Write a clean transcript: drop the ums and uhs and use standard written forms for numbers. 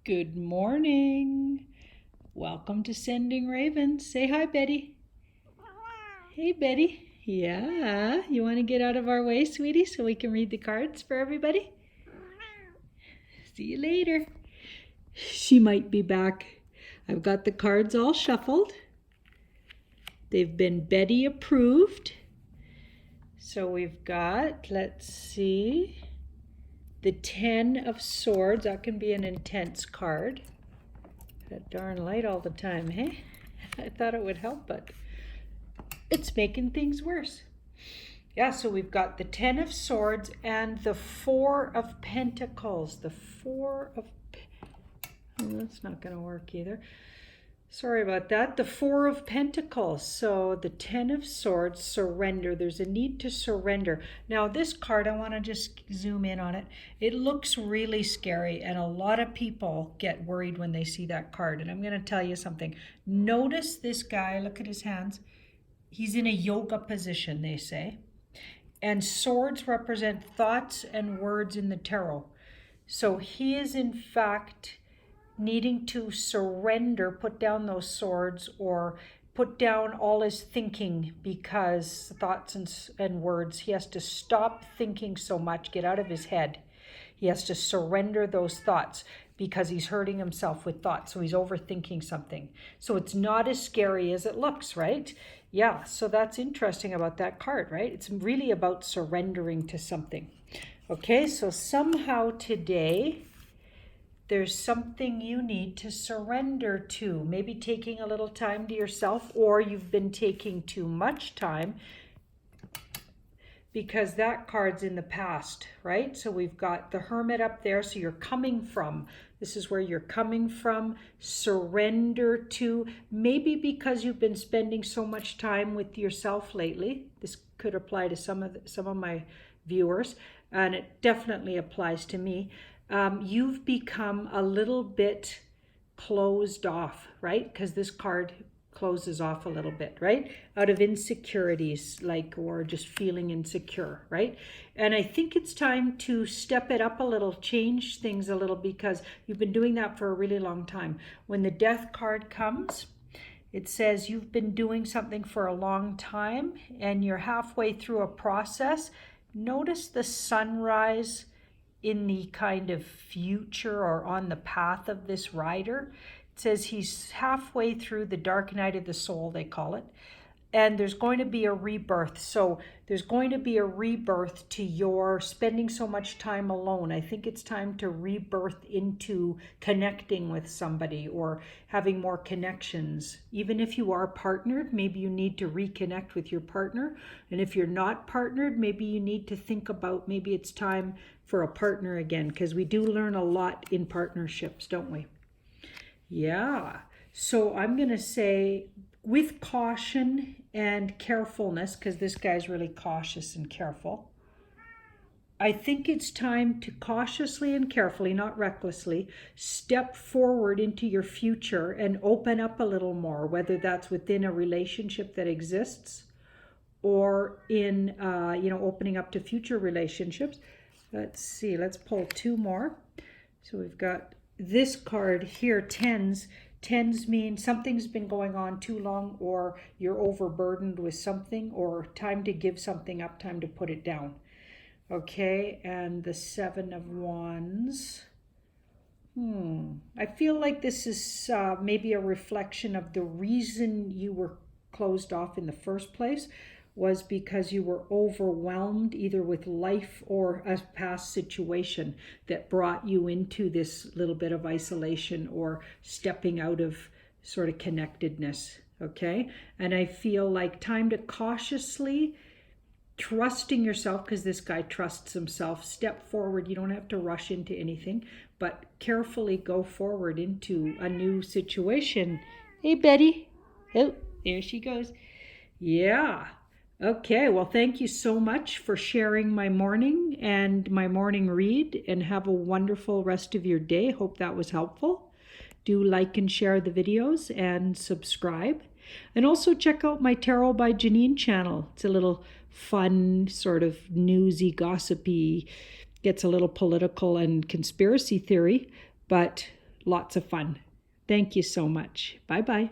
Good morning. Welcome to Sending Ravens. Say hi, Betty. Hey, Betty. Yeah, you want to get out of our way, sweetie, so we can read the cards for everybody? See you later. She might be back. I've got the cards all shuffled. They've been Betty approved. So we've got, let's see, the 10 of Swords. That can be an intense card. That darn light all the time, hey? I thought it would help, but it's making things worse. Yeah, so we've got the 10 of Swords and the 4 of Pentacles. The 4 of... Oh, that's not going to work either. Sorry about that. The 4 of Pentacles. So the 10 of Swords, surrender. There's a need to surrender. Now this card, I want to just zoom in on it. It looks really scary, and a lot of people get worried when they see that card. And I'm going to tell you something. Notice this guy. Look at his hands. He's in a yoga position, they say. And swords represent thoughts and words in the tarot. So he is in fact needing to surrender, put down those swords, or put down all his thinking, because thoughts and words, he has to stop thinking so much, get out of his head. He has to surrender those thoughts because he's hurting himself with thoughts. So he's overthinking something. So it's not as scary as it looks, right? Yeah, so that's interesting about that card, right? It's really about surrendering to something. Okay, so somehow today, there's something you need to surrender to. Maybe taking a little time to yourself, or you've been taking too much time, because that card's in the past, right? So we've got the Hermit up there. So you're coming from, this is where you're coming from. Surrender to, maybe because you've been spending so much time with yourself lately. This could apply to some of my viewers, and it definitely applies to me. You've become a little bit closed off, right? Because this card closes off a little bit, right? Out of insecurities, or just feeling insecure, right? And I think it's time to step it up a little, change things a little, because you've been doing that for a really long time. When the Death card comes, it says you've been doing something for a long time and you're halfway through a process. Notice the sunrise in the kind of future, or on the path of this rider. It says he's halfway through the dark night of the soul, they call it. And there's going to be a rebirth. So there's going to be a rebirth to your spending so much time alone. I think it's time to rebirth into connecting with somebody, or having more connections. Even if you are partnered, maybe you need to reconnect with your partner. And if you're not partnered, maybe you need to think about, maybe it's time for a partner again, because we do learn a lot in partnerships, don't we? Yeah. So I'm going to say, with caution and carefulness, because this guy's really cautious and careful, I think it's time to cautiously and carefully, not recklessly, step forward into your future and open up a little more, whether that's within a relationship that exists, or in, opening up to future relationships. Let's see, let's pull 2 more. So we've got this card here, tens. Tens mean something's been going on too long, or you're overburdened with something, or time to give something up, time to put it down. Okay, and the 7 of Wands. I feel like this is maybe a reflection of the reason you were closed off in the first place was because you were overwhelmed either with life or a past situation that brought you into this little bit of isolation, or stepping out of sort of connectedness, okay? And I feel like time to cautiously, trusting yourself, because this guy trusts himself, step forward. You don't have to rush into anything, but carefully go forward into a new situation. Hey, Betty. Oh, there she goes. Yeah. Okay, well, thank you so much for sharing my morning and my morning read, and have a wonderful rest of your day. Hope that was helpful. Do like and share the videos and subscribe. And also check out my Tarot by Janine channel. It's a little fun, sort of newsy, gossipy, gets a little political and conspiracy theory, but lots of fun. Thank you so much. Bye-bye.